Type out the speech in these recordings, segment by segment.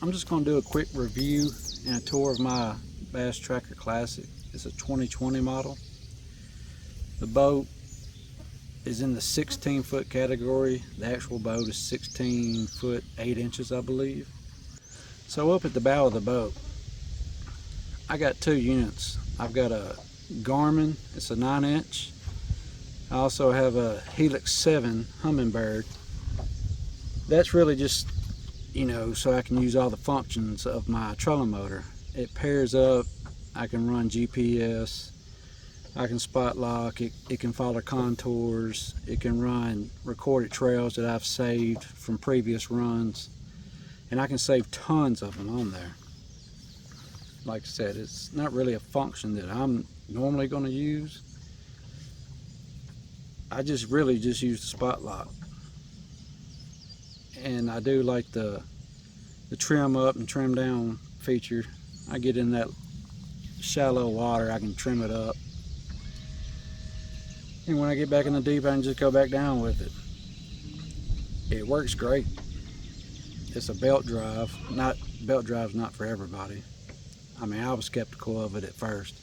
I'm just going to do a quick review and a tour of my Bass Tracker Classic. It's a 2020 model. The boat is in the 16-foot category. The actual boat is 16 foot 8 inches, I believe. So up at the bow of the boat, I got two units. I've got a Garmin, it's a 9-inch. I also have a Helix 7 Humminbird. That's really just, so I can use all the functions of my trolling motor. It pairs up, I can run GPS, I can spot lock, it can follow contours, it can run recorded trails that I've saved from previous runs, and I can save tons of them on there. Like I said, it's not really a function that I'm normally going to use. I just really use the spot lock. And I do like the trim up and trim down feature. I get in that shallow water, I can trim it up. And when I get back in the deep, I can just go back down with it. It works great. It's a belt drive. Belt drive's not for everybody. I mean, I was skeptical of it at first,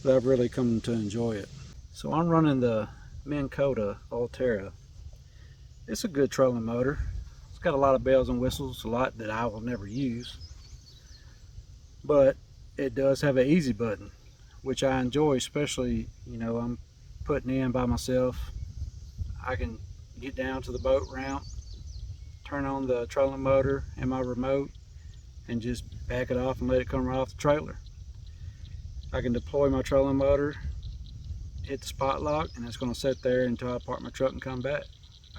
but I've really come to enjoy it. So I'm running the Minn Kota Ulterra. It's a good trolling motor. It's got a lot of bells and whistles, a lot that I will never use. But it does have an easy button, which I enjoy, especially, I'm putting in by myself. I can get down to the boat ramp, turn on the trolling motor and my remote, and just back it off and let it come right off the trailer. I can deploy my trolling motor, hit the spot lock, and it's going to sit there until I park my truck and come back.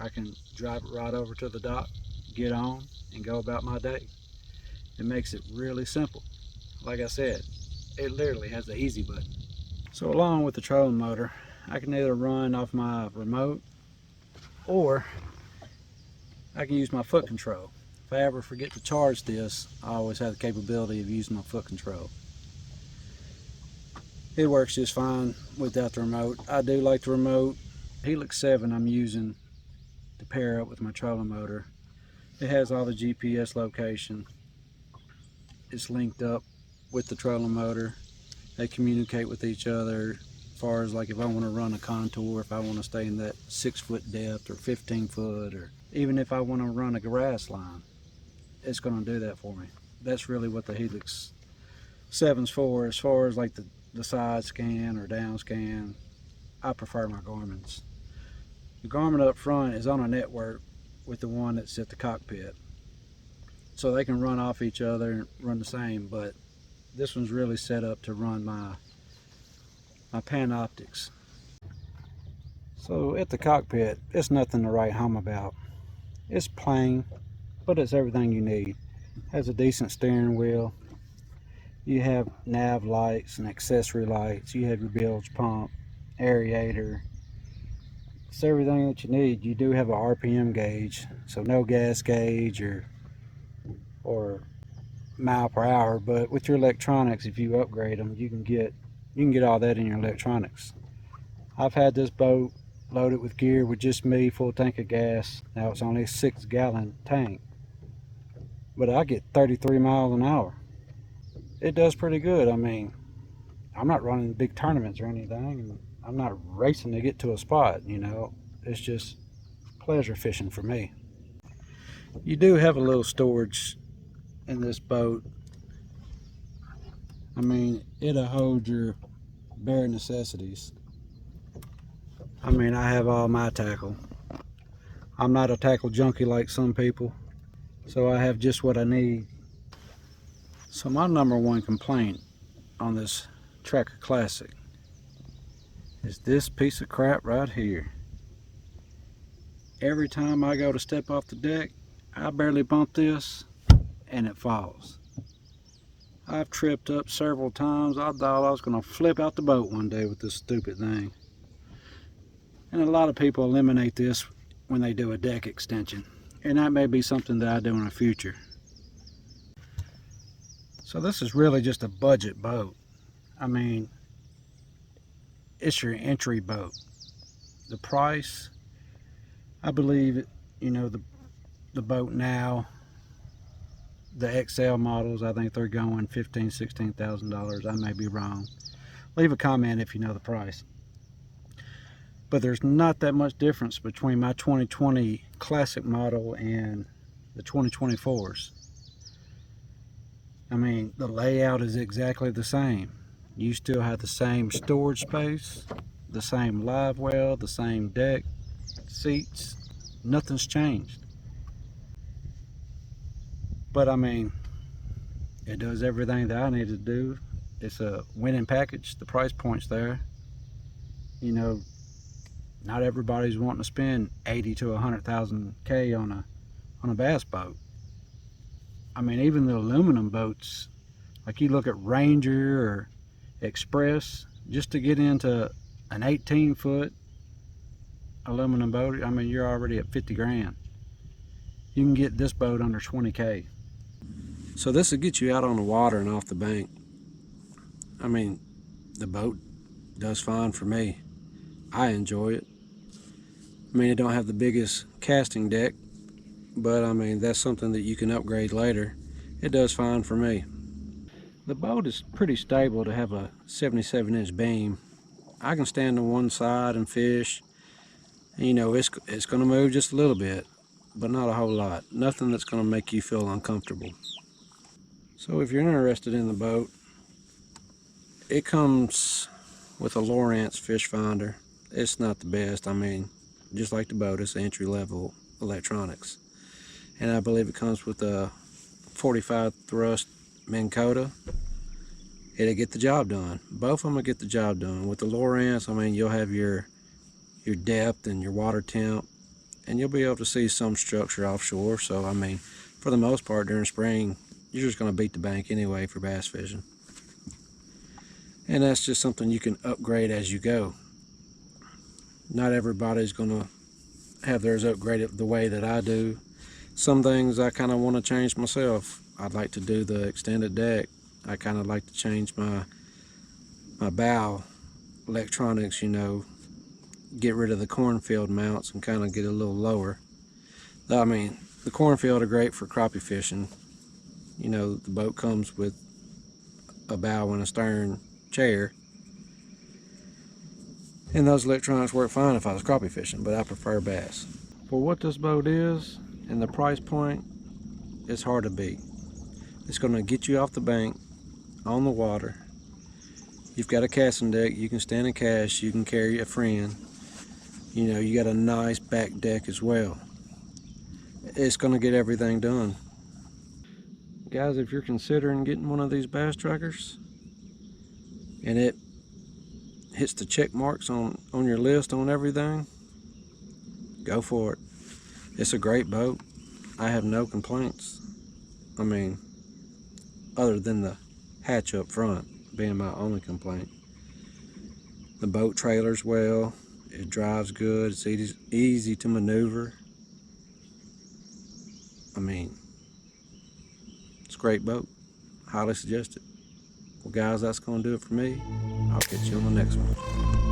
I can drive it right over to the dock, get on, and go about my day. It makes it really simple. Like I said, it literally has the easy button. So along with the trolling motor, I can either run off my remote, or I can use my foot control. If I ever forget to charge this, I always have the capability of using my foot control. It works just fine without the remote. I do like the remote. Helix 7 I'm using to pair up with my trolling motor. It has all the GPS location. It's linked up with the trolling motor. They communicate with each other as far as like if I want to run a contour, if I want to stay in that 6-foot depth or 15 foot, or even if I want to run a grass line, it's going to do that for me. That's really what the Helix 7's for. As far as like the side scan or down scan, I prefer my Garmin's. The Garmin up front is on a network with the one that's at the cockpit, so they can run off each other and run the same, but this one's really set up to run my Panoptix. So at the cockpit, it's nothing to write home about. It's plain, but it's everything you need. Has a decent steering wheel. You have nav lights and accessory lights. You have your bilge pump, aerator. It's everything that you need. You do have a RPM gauge, so no gas gauge or mile per hour, but with your electronics, if you upgrade them, you can get all that in your electronics. I've had this boat loaded with gear with just me, full tank of gas. Now it's only a 6-gallon tank, but I get 33 miles an hour. It does pretty good. I mean, I'm not running big tournaments or anything, and I'm not racing to get to a spot, it's just pleasure fishing for me. You do have a little storage in this boat. I mean, it'll hold your bare necessities. I mean, I have all my tackle. I'm not a tackle junkie like some people, so I have just what I need. So my number one complaint on this Tracker Classic is this piece of crap right here. Every time I go to step off the deck, I barely bump this and it falls. I've tripped up several times. I thought I was going to flip out the boat one day with this stupid thing. And a lot of people eliminate this when they do a deck extension, and that may be something that I do in the future. So this is really just a budget boat. I mean, it's your entry boat. The price, I believe, the boat now the XL models, I think they're going $15,000, $16,000. I may be wrong. Leave a comment if you know the price. But there's not that much difference between my 2020 Classic model and the 2024s. I mean, the layout is exactly the same. You still have the same storage space, the same live well, the same deck, seats. Nothing's changed. But I mean, it does everything that I need to do. It's a winning package. The price point's there. You know, not everybody's wanting to spend 80 to 100,000 K on a bass boat. I mean, even the aluminum boats, like you look at Ranger or Express, just to get into an 18-foot aluminum boat, I mean, you're already at 50 grand. You can get this boat under 20K. So this will get you out on the water and off the bank. I mean, the boat does fine for me. I enjoy it. I mean, it don't have the biggest casting deck, but I mean, that's something that you can upgrade later. It does fine for me. The boat is pretty stable to have a 77-inch beam. I can stand on one side and fish. You know, it's going to move just a little bit, but not a whole lot. Nothing that's going to make you feel uncomfortable. So if you're interested in the boat, it comes with a Lowrance fish finder. It's not the best. I mean, just like the boat, it's entry-level electronics. And I believe it comes with a 45 thrust Minn Kota. It'll get the job done. Both of them will get the job done. With the Lowrance, I mean, you'll have your depth and your water temp, and you'll be able to see some structure offshore. So I mean, for the most part during spring, you're just going to beat the bank anyway for bass fishing. And that's just something you can upgrade as you go. Not everybody's going to have theirs upgraded the way that I do. Some things I kind of want to change myself. I'd like to do the extended deck. I kind of like to change my bow electronics, you know, get rid of the cornfield mounts and kind of get a little lower. I mean, the cornfield are great for crappie fishing. You know, the boat comes with a bow and a stern chair, and those electronics work fine if I was crappie fishing, but I prefer bass. For what this boat is and the price point, it's hard to beat. It's going to get you off the bank, on the water. You've got a casting deck, you can stand and cast, you can carry a friend. You know, you got a nice back deck as well. It's going to get everything done. Guys, if you're considering getting one of these bass trackers and it hits the check marks on your list on everything, go for it. It's a great boat. I have no complaints. I mean, other than the hatch up front being my only complaint. The boat trailers well, it drives good, it's easy to maneuver. I mean, it's a great boat. Highly suggested. Well guys, that's going to do it for me. I'll catch you on the next one.